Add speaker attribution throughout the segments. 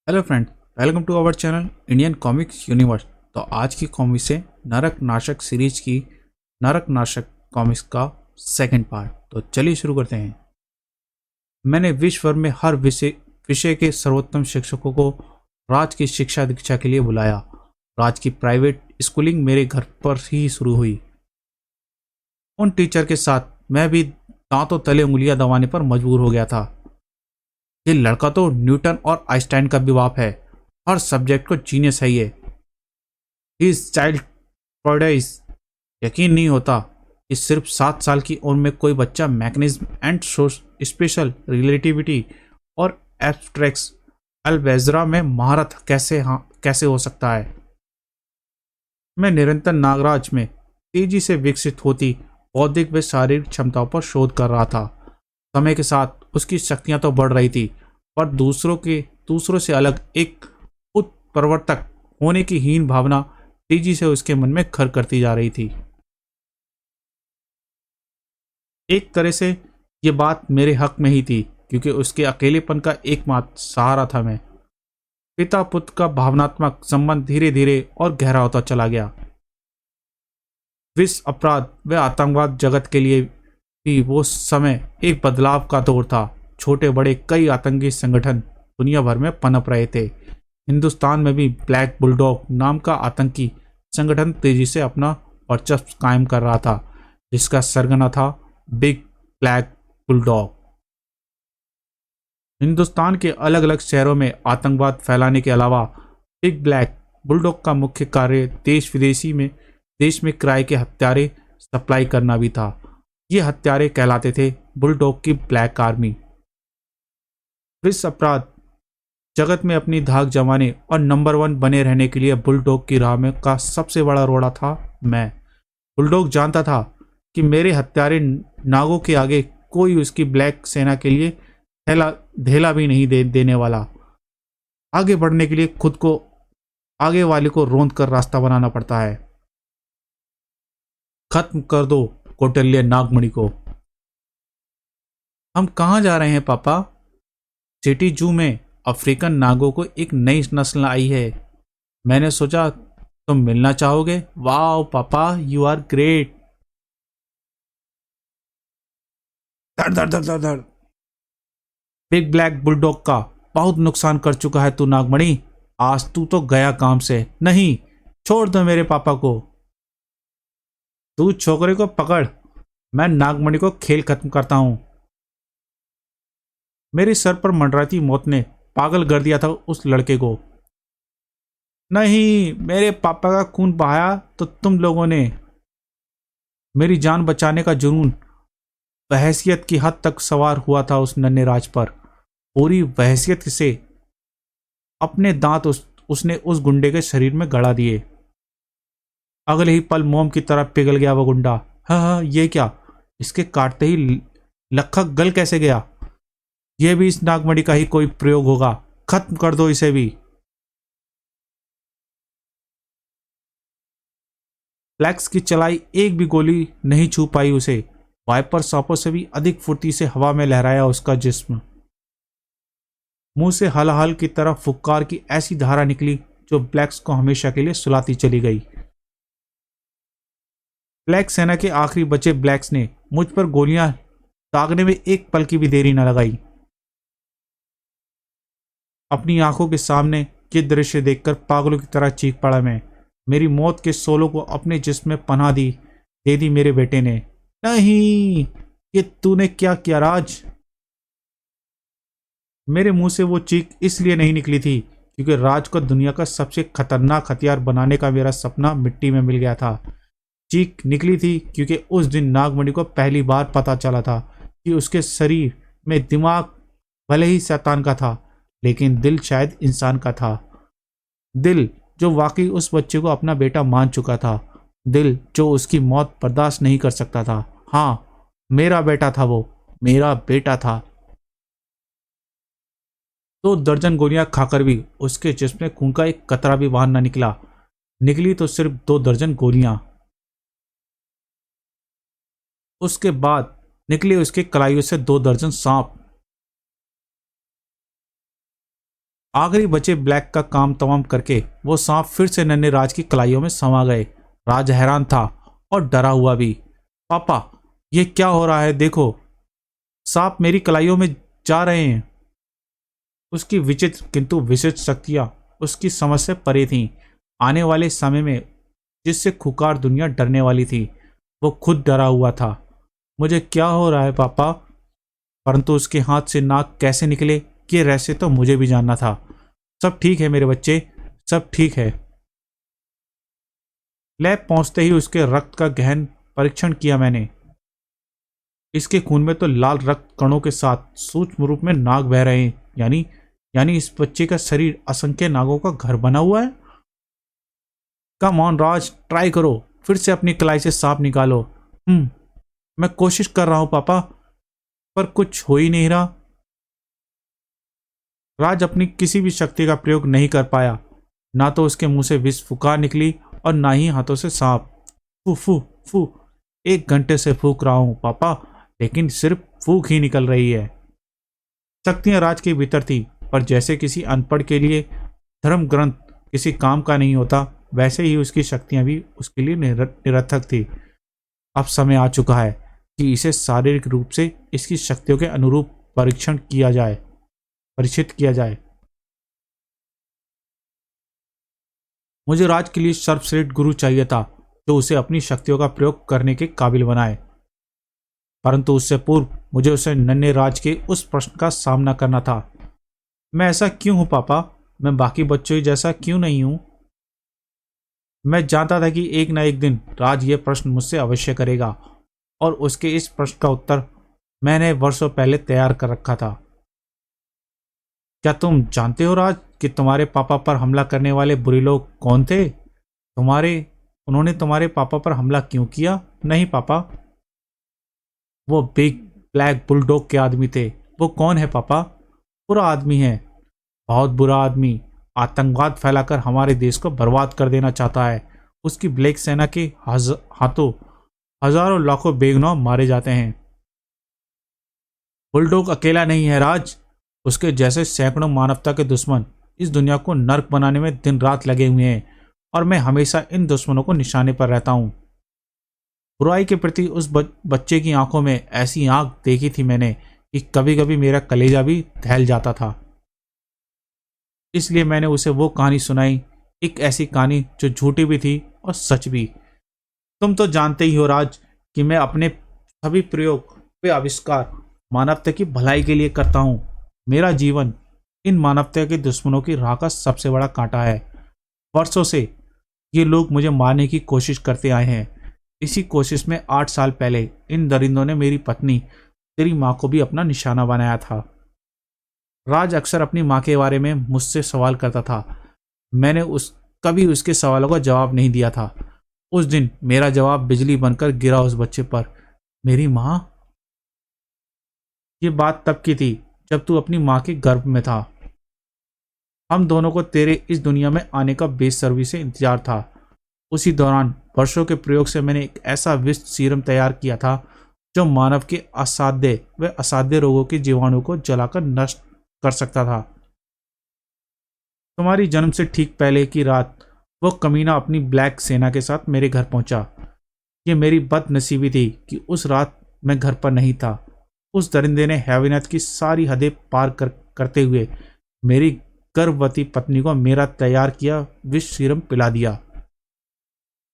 Speaker 1: Hello friend, welcome to our channel Indian comics universe. तो आज की कॉमिक्स है नरक नाशक सीरीज की नरक नाशक कॉमिक्स का सेकंड पार्ट। तो चलिए शुरू करते हैं। मैंने विश्व भर में हर विषय विषय के सर्वोत्तम शिक्षकों को राज की शिक्षा दीक्षा के लिए बुलाया। राज की प्राइवेट स्कूलिंग मेरे घर पर ही शुरू हुई। उन टीचर के साथ मैं भी दांतों तले उंगलियां दबाने पर मजबूर हो गया था। ये लड़का तो न्यूटन और आइंस्टाइन का भी बाप है। हर सब्जेक्ट को जीनियस है ये। इस चाइल्ड प्रोडाइज। यकीन नहीं होता कि सिर्फ 7 साल की उम्र में कोई बच्चा मैकेनिज्म एंड स्पेशल रिलेटिविटी और एब्स्ट्रैक्ट्स अलजेब्रा में महारत कैसे हो सकता है। मैं निरंतर नागराज में तेजी से विकसित होती बौद्धिक व शारीरिक क्षमताओं पर शोध कर रहा था। समय के साथ उसकी शक्तियां तो बढ़ रही थी, पर दूसरों से अलग एक उत्प्रवर्तक होने की हीन भावना तेजी से उसके मन में घर करती जा रही थी। एक तरह से ये बात मेरे हक में ही थी, क्योंकि उसके अकेलेपन का एकमात्र सहारा था मैं। पिता पुत्र का भावनात्मक संबंध धीरे धीरे और गहरा होता चला गया। विश्व अपराध व आतंकवाद जगत के लिए भी वो समय एक बदलाव का दौर था। छोटे बड़े कई आतंकी संगठन दुनिया भर में पनप रहे थे। हिंदुस्तान में भी ब्लैक बुलडॉग नाम का आतंकी संगठन तेजी से अपना वर्चस्व कायम कर रहा था, जिसका सरगना था बिग ब्लैक बुलडॉग। हिंदुस्तान के अलग अलग शहरों में आतंकवाद फैलाने के अलावा बिग ब्लैक बुलडॉग का मुख्य कार्य देश में किराए के हत्यारे सप्लाई करना भी था। ये हत्यारे कहलाते थे बुलडॉग की ब्लैक आर्मी। विश्व अपराध जगत में अपनी धाक जमाने और नंबर 1 बने रहने के लिए बुलडॉग की राह में का सबसे बड़ा रोड़ा था मैं। बुलडॉग जानता था कि मेरे हत्यारे नागों के आगे कोई उसकी ब्लैक सेना के लिए धेला भी नहीं देने वाला। आगे बढ़ने के लिए खुद को आगे वाले को रोंद कर रास्ता बनाना पड़ता है। खत्म कर दो कौटिल्य नागमणि को। हम कहाँ जा रहे हैं पापा? सिटी जू में अफ्रीकन नागों को एक नई नस्ल आई है। मैंने सोचा तुम मिलना चाहोगे। वाह पापा, यू आर ग्रेट। धड़ धड़ धड़ धड़ धड़। बिग ब्लैक बुलडॉग का बहुत नुकसान कर चुका है तू नागमणि। आज तू तो गया काम से। नहीं, छोड़ दो मेरे पापा को। तू छोकरे को पकड़, मैं नागमणि को खेल खत्म करता हूं। मेरे सर पर मंडराती मौत ने पागल कर दिया था उस लड़के को। नहीं, मेरे पापा का खून बहाया तो तुम लोगों ने। मेरी जान बचाने का जुनून बहसियत की हद तक सवार हुआ था उस नन्हे राज पर। पूरी बहसियत से अपने दांत उसने उस गुंडे के शरीर में गड़ा दिए। अगले ही पल मोम की तरह पिघल गया वो गुंडा। हाँ, ये क्या? इसके काटते ही लखक गल कैसे गया? यह भी इस नागमणि का ही कोई प्रयोग होगा। खत्म कर दो इसे भी। फ्लैक्स की चलाई एक भी गोली नहीं छू पाई उसे। वाइपर सांपों से भी अधिक फुर्ती से हवा में लहराया उसका जिस्म। मुंह से हलाहल की तरफ फुक्कार की ऐसी धारा निकली जो ब्लैक्स को हमेशा के लिए सुलाती चली गई। ब्लैक सेना के आखिरी बचे ब्लैक्स ने मुझ पर गोलियां दागने में एक पल की भी देरी न लगाई। अपनी आंखों के सामने ये दृश्य देखकर पागलों की तरह चीख पड़ा मैं। मेरी मौत के सोलों को अपने जिस्म में पनाह दे दी मेरे बेटे ने। नहीं, ये तूने क्या किया राज? मेरे मुंह से वो चीख इसलिए नहीं निकली थी क्योंकि राज को दुनिया का सबसे खतरनाक हथियार बनाने का मेरा सपना मिट्टी में मिल गया था। चीख निकली थी क्योंकि उस दिन नागमणि को पहली बार पता चला था कि उसके शरीर में दिमाग भले ही शैतान का था, लेकिन दिल शायद इंसान का था। दिल जो वाकई उस बच्चे को अपना बेटा मान चुका था। दिल जो उसकी मौत बर्दाश्त नहीं कर सकता था। हाँ, मेरा बेटा था वो, मेरा बेटा था। 2 दर्जन गोलियां खाकर भी उसके जिस्म में खून का एक कतरा भी बाहर न निकला। निकली तो सिर्फ 2 दर्जन गोलियां। उसके बाद निकले उसके कलाइयों से 2 दर्जन सांप। आखिरी बचे ब्लैक का काम तमाम करके वो सांप फिर से नन्हे राज की कलाइयों में समा गए। राज हैरान था और डरा हुआ भी। पापा, ये क्या हो रहा है? देखो, सांप मेरी कलाइयों में जा रहे हैं। उसकी विचित्र किंतु विशिष्ट शक्तियां उसकी समझ से परे थीं। आने वाले समय में जिससे खुकार दुनिया डरने वाली थी, वो खुद डरा हुआ था। मुझे क्या हो रहा है पापा? परंतु उसके हाथ से नाक कैसे निकले, ये रहस्य तो मुझे भी जानना था। सब ठीक है मेरे बच्चे, सब ठीक है। लैब पहुंचते ही उसके रक्त का गहन परीक्षण किया मैंने। इसके खून में तो लाल रक्त कणों के साथ सूक्ष्म रूप में नाग बह रहे हैं। यानी इस बच्चे का शरीर असंख्य नागों का घर बना हुआ है। कम ऑन राज, ट्राई करो, फिर से अपनी कलाई से सांप निकालो। मैं कोशिश कर रहा हूं पापा, पर कुछ हो ही नहीं रहा। राज अपनी किसी भी शक्ति का प्रयोग नहीं कर पाया। ना तो उसके मुंह से विष फुकार निकली और ना ही हाथों से सांप। फू फू फू, 1 घंटे से फूक रहा हूं पापा, लेकिन सिर्फ फूक ही निकल रही है। शक्तियां राज के भीतर थी, पर जैसे किसी अनपढ़ के लिए धर्म ग्रंथ किसी काम का नहीं होता, वैसे ही उसकी शक्तियां भी उसके लिए निरर्थक थी। अब समय आ चुका है कि इसे शारीरिक रूप से इसकी शक्तियों के अनुरूप परीक्षित किया जाए। मुझे राज के लिए सर्वश्रेष्ठ गुरु चाहिए था, जो उसे अपनी शक्तियों का प्रयोग करने के काबिल बनाए। परंतु उससे पूर्व मुझे उसे नन्हे राज के उस प्रश्न का सामना करना था। मैं ऐसा क्यों हूं पापा? मैं बाकी बच्चों जैसा क्यों नहीं हूं? मैं जानता था कि एक न एक दिन राज ये प्रश्न मुझसे अवश्य करेगा, और उसके इस प्रश्न का उत्तर मैंने वर्षों पहले तैयार कर रखा था। क्या तुम जानते हो राज कि तुम्हारे पापा पर हमला करने वाले बुरे लोग कौन थे? उन्होंने तुम्हारे पापा पर हमला क्यों किया? नहीं पापा, वो बिग ब्लैक बुलडॉग के आदमी थे। वो कौन है पापा? बुरा आदमी है, बहुत बुरा आदमी। आतंकवाद फैलाकर हमारे देश को बर्बाद कर देना चाहता है। उसकी ब्लैक सेना के हाथों हजारों लाखों बेगुनाह मारे जाते हैं। बुलडॉग अकेला नहीं है राज, उसके जैसे सैकड़ों मानवता के दुश्मन इस दुनिया को नर्क बनाने में दिन रात लगे हुए हैं, और मैं हमेशा इन दुश्मनों को निशाने पर रहता हूं। बुराई के प्रति उस बच्चे की आंखों में ऐसी आग देखी थी मैंने कि कभी कभी मेरा कलेजा भी दहल जाता था। इसलिए मैंने उसे वो कहानी सुनाई, एक ऐसी कहानी जो झूठी भी थी और सच भी। तुम तो जानते ही हो राज कि मैं अपने सभी प्रयोग व आविष्कार मानवता की भलाई के लिए करता हूं। मेरा जीवन इन मानवता के दुश्मनों की राह का सबसे बड़ा कांटा है। वर्षों से ये लोग मुझे मारने की कोशिश करते आए हैं। इसी कोशिश में 8 साल पहले इन दरिंदों ने मेरी पत्नी, तेरी माँ को भी अपना निशाना बनाया था। राज अक्सर अपनी माँ के बारे में मुझसे सवाल करता था। मैंने कभी उसके सवालों का जवाब नहीं दिया था। उस दिन मेरा जवाब बिजली बनकर गिरा उस बच्चे पर। मेरी माँ? ये बात तब की थी जब तू अपनी माँ के गर्भ में था। हम दोनों को तेरे इस दुनिया में आने का बेसब्री से इंतजार था। उसी दौरान वर्षों के प्रयोग से मैंने एक ऐसा विष सीरम तैयार किया था जो मानव के असाध्य रोगों के जीवाणु को जलाकर नष्ट कर सकता था। तुम्हारी जन्म से ठीक पहले की रात वो कमीना अपनी ब्लैक सेना के साथ मेरे घर पहुंचा। ये मेरी बदनसीबी थी कि उस रात मैं घर पर नहीं था। उस दरिंदे ने हैवानियत की सारी हदें पार करते हुए मेरी गर्भवती पत्नी को मेरा तैयार किया विष सीरम पिला दिया।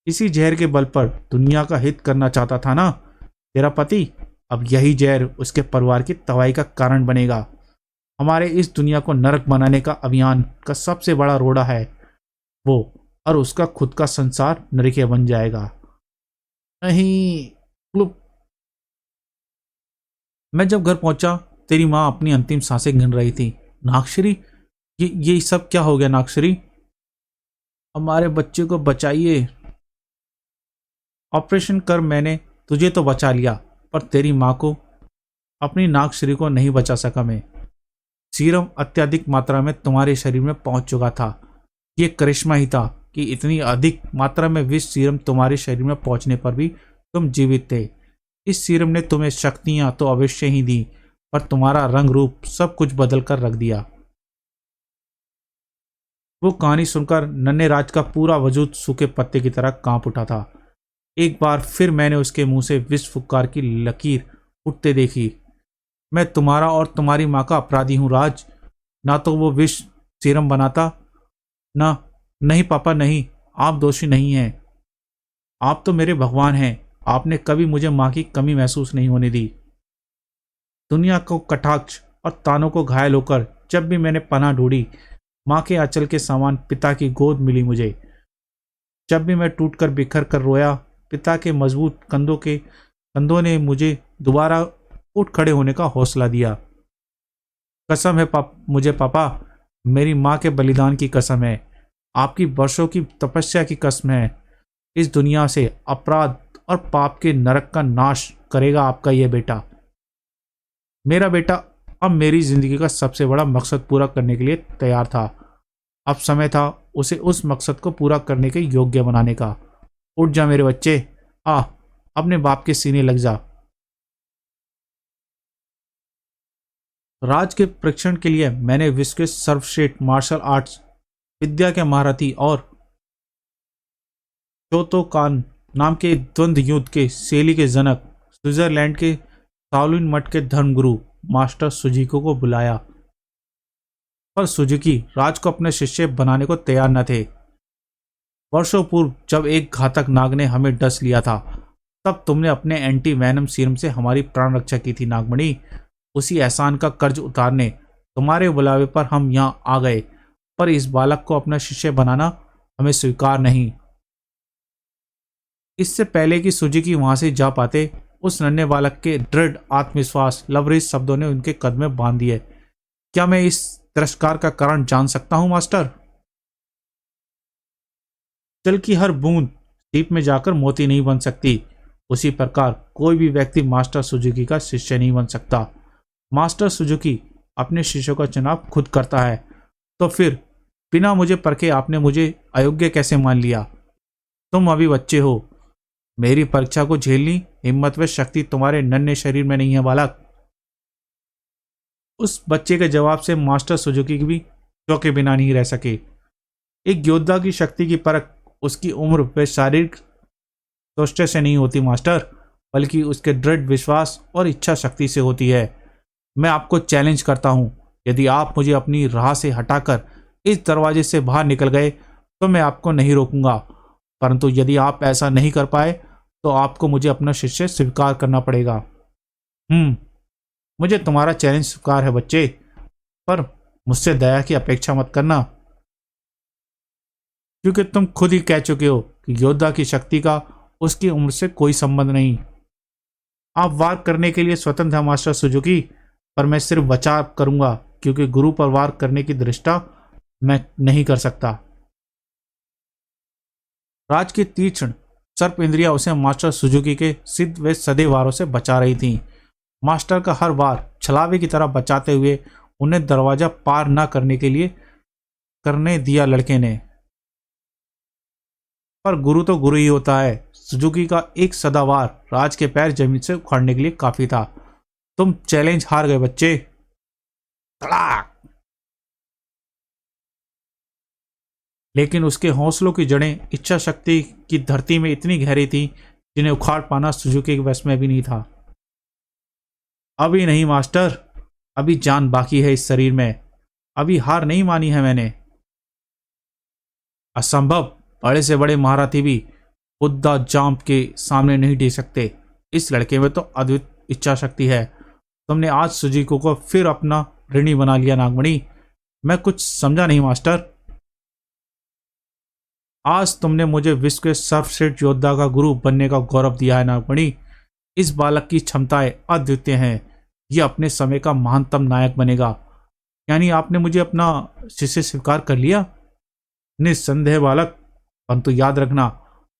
Speaker 1: इसी जहर के बल पर दुनिया का हित करना चाहता था ना तेरा पति? अब यही जहर उसके परिवार की तबाही का कारण बनेगा। हमारे इस दुनिया को नरक बनाने का अभियान का सबसे बड़ा रोड़ा है वो, और उसका खुद का संसार नरकीय बन जाएगा। नहीं। मैं जब घर पहुंचा, तेरी माँ अपनी अंतिम सांसें गिन रही थी। नागश्री, ये सब क्या हो गया नागश्री? हमारे बच्चे को बचाइए। ऑपरेशन कर मैंने तुझे तो बचा लिया, पर तेरी माँ को, अपनी नागश्री को नहीं बचा सका मैं। सीरम अत्यधिक मात्रा में तुम्हारे शरीर में पहुंच चुका था। ये करिश्मा ही था कि इतनी अधिक मात्रा में विष सीरम तुम्हारे शरीर में पहुंचने पर भी तुम जीवित थे। इस सीरम ने तुम्हें शक्तियां तो अवश्य ही दी, पर तुम्हारा रंग रूप सब कुछ बदल कर रख दिया। वो कहानी सुनकर नन्हे राज का पूरा वजूद सूखे पत्ते की तरह कांप उठा था। एक बार फिर मैंने उसके मुंह से विष फुक्कार की लकीर उठते देखी। मैं तुम्हारा और तुम्हारी माँ का अपराधी हूं राज। ना तो वो विष सीरम बनाता, ना। नहीं पापा नहीं, आप दोषी नहीं हैं। आप तो मेरे भगवान हैं। आपने कभी मुझे माँ की कमी महसूस नहीं होने दी। दुनिया को कटाक्ष और तानों को घायल होकर जब भी मैंने पनाह ढूंढी, माँ के आंचल के समान पिता की गोद मिली मुझे। जब भी मैं टूट कर बिखर कर रोया, पिता के मजबूत कंधों ने मुझे दोबारा उठ खड़े होने का हौसला दिया। कसम है मुझे पापा, मेरी माँ के बलिदान की कसम है, आपकी वर्षों की तपस्या की कसम है। इस दुनिया से अपराध और पाप के नरक का नाश करेगा आपका यह बेटा। मेरा बेटा अब मेरी जिंदगी का सबसे बड़ा मकसद पूरा करने के लिए तैयार था। अब समय था उसे उस मकसद को पूरा करने के योग्य बनाने का। उठ जा मेरे बच्चे, अपने बाप के सीने लग जा। राज के परीक्षण के लिए मैंने विश्व के सर्वश्रेष्ठ मार्शल आर्ट्स विद्या के महारथी और शोतोकान नाम के द्वंद्व युद्ध के शैली के जनक स्विट्जरलैंड के शाओलिन मठ के धर्मगुरु मास्टर सुजुकी को बुलाया। पर सुजुकी राज को अपने शिष्य बनाने को तैयार न थे। वर्षों पूर्व जब एक घातक नाग ने हमें डस लिया था, तब तुमने अपने एंटी वैनम सीरम से हमारी प्राण रक्षा की थी नागमणि। उसी एहसान का कर्ज उतारने तुम्हारे बुलावे पर हम यहाँ आ गए, पर इस बालक को अपना शिष्य बनाना हमें स्वीकार नहीं। इससे पहले कि सुजुकी वहां से जा पाते, उस नन्हे बालक के दृढ़ आत्मविश्वास लवरेज शब्दों ने उनके कदम में बांध दिए। क्या मैं इस तिरस्कार का कारण जान सकता हूं मास्टर? जल की हर बूंद सीप में जाकर मोती नहीं बन सकती, उसी प्रकार कोई भी व्यक्ति मास्टर सुजुकी का शिष्य नहीं बन सकता। मास्टर सुजुकी अपने शिष्यों का चुनाव खुद करता है। तो फिर बिना मुझे परखे आपने मुझे अयोग्य कैसे मान लिया? तुम अभी बच्चे हो, मेरी परीक्षा को झेलनी हिम्मत व शक्ति तुम्हारे नन्हे शरीर में नहीं है बालक। उस बच्चे के जवाब से मास्टर सुजुकी भी चौंके बिना नहीं रह सके। एक योद्धा की शक्ति की परख उसकी उम्र व शारीरिक स्वास्थ्य से नहीं होती मास्टर, बल्कि उसके दृढ़ विश्वास और इच्छा शक्ति से होती है। मैं आपको चैलेंज करता हूं, यदि आप मुझे अपनी राह से हटाकर इस दरवाजे से बाहर निकल गए तो मैं आपको नहीं रोकूंगा, परंतु यदि आप ऐसा नहीं कर पाए तो आपको मुझे अपना शिष्य स्वीकार करना पड़ेगा। मुझे तुम्हारा चैलेंज स्वीकार है बच्चे, पर मुझसे दया की अपेक्षा मत करना, क्योंकि तुम खुद ही कह चुके हो कि योद्धा की शक्ति का उसकी उम्र से कोई संबंध नहीं। आप वार करने के लिए स्वतंत्र हैं मास्टर सुजुकी, पर मैं सिर्फ बचाव करूंगा, क्योंकि गुरु पर वार करने की दृष्टा मैं नहीं कर सकता। राज की तीक्ष्ण सर्प इंद्रियां उसे मास्टर सुजुकी के सिद्ध व सदे वारों से बचा रही थीं। मास्टर का हर वार छलावे की तरह बचाते हुए उन्हें दरवाजा पार न करने दिया लड़के ने। पर गुरु तो गुरु ही होता है। सुजुकी का एक सदावार राज के पैर जमीन से उखाड़ने के लिए काफी था। तुम चैलेंज हार गए बच्चे। तड़ाक! लेकिन उसके हौसलों की जड़ें इच्छा शक्ति की धरती में इतनी गहरी थी, जिन्हें उखाड़ पाना सुजुकी के वश में भी नहीं था। अभी नहीं मास्टर, अभी जान बाकी है इस शरीर में, अभी हार नहीं मानी है मैंने। असंभव, बड़े से बड़े महारथी भी बुद्धा जाम्प के सामने नहीं टिक सकते। इस लड़के में तो अद्भुत इच्छा शक्ति है। तुमने आज सुजुकी को फिर अपना ऋणी बना लिया नागमणि। मैं कुछ समझा नहीं मास्टर। आज तुमने मुझे विश्व के सर्वश्रेष्ठ योद्धा का गुरु बनने का गौरव दिया है नागमणि। इस बालक की क्षमताएं अद्वितीय हैं। यह अपने समय का महानतम नायक बनेगा। यानी आपने मुझे अपना शिष्य स्वीकार कर लिया? निस्संदेह बालक, परंतु याद रखना,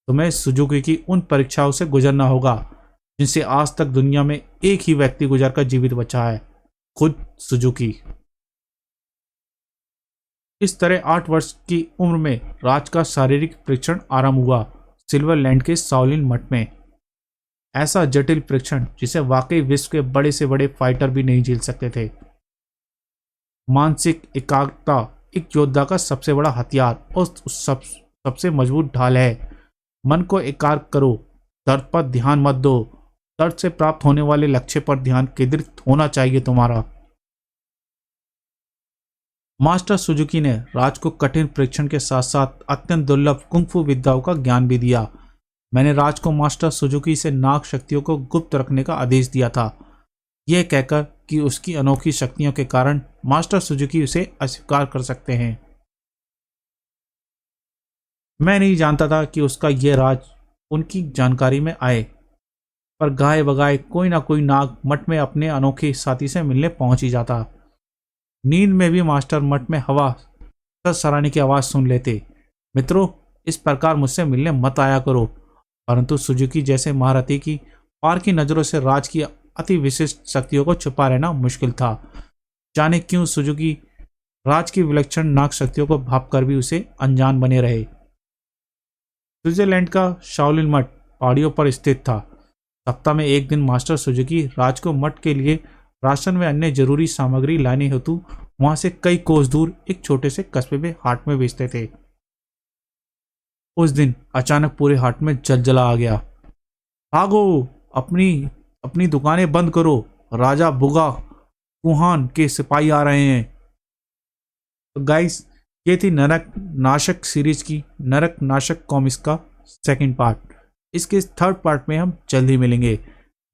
Speaker 1: तुम्हें सुजुकी की उन परीक्षाओं से गुजरना होगा जिनसे आज तक दुनिया में एक ही व्यक्ति गुजरकर जीवित बचा है, खुद सुजुकी। इस तरह 8 वर्ष की उम्र में राज का शारीरिक परीक्षण आरंभ हुआ सिल्वरलैंड के शाओलिन मठ में। ऐसा जटिल परीक्षण जिसे वाकई विश्व के बड़े से बड़े फाइटर भी नहीं झेल सकते थे। मानसिक एकाग्रता एक योद्धा का सबसे बड़ा हथियार और सबसे मजबूत ढाल है। मन को एकाग्र करो, दर्द पर ध्यान मत दो। दर्द से प्राप्त होने वाले लक्ष्य पर ध्यान केंद्रित होना चाहिए तुम्हारा। मास्टर सुजुकी ने राज को कठिन परीक्षण के साथ साथ अत्यंत दुर्लभ कुंग-फू विद्याओं का ज्ञान भी दिया। मैंने राज को मास्टर सुजुकी से नाग शक्तियों को गुप्त रखने का आदेश दिया था, यह कहकर कि उसकी अनोखी शक्तियों के कारण मास्टर सुजुकी उसे अस्वीकार कर सकते हैं। मैं नहीं जानता था कि उसका यह राज उनकी जानकारी में आए, पर गाए बगाए कोई ना कोई नाग मठ में अपने अनोखे साथी से मिलने पहुंच ही जाता। नींद में भी मास्टर मठ में हवा सराहने की आवाज सुन लेते। मित्रों, इस प्रकार मुझसे मिलने मत आया करो। परंतु सुजुकी जैसे महारथी की पार की नजरों से राज की अति विशिष्ट शक्तियों को छुपा रहना मुश्किल था। जाने क्यों सुजुकी राज की विलक्षण नाग शक्तियों को भांपकर भी उसे अनजान बने रहे। स्विट्जरलैंड का शाओलिन मठ पहाड़ियों पर स्थित था। सप्ताह में एक दिन मास्टर सुजुकी राज को मठ के लिए राशन व अन्य जरूरी सामग्री लाने हेतु वहां से कई कोस दूर एक छोटे से कस्बे में हाट में बेचते थे। उस दिन अचानक पूरे हाट में जलजला आ गया। भागो, अपनी दुकानें बंद करो, राजा बुगा कुहान के सिपाही आ रहे हैं। तो गाइस, ये थी नरक नाशक सीरीज की नरक नाशक कॉमिक्स का सेकंड पार्ट। इसके थर्ड पार्ट में हम जल्द ही मिलेंगे।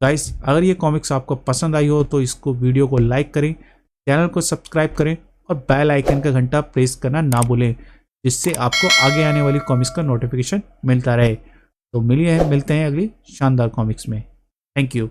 Speaker 1: गाइस, अगर ये कॉमिक्स आपको पसंद आई हो तो इसको वीडियो को लाइक करें, चैनल को सब्सक्राइब करें और बेल आइकन का घंटा प्रेस करना ना भूलें, जिससे आपको आगे आने वाली कॉमिक्स का नोटिफिकेशन मिलता रहे। तो मिलते हैं अगली शानदार कॉमिक्स में। Thank you.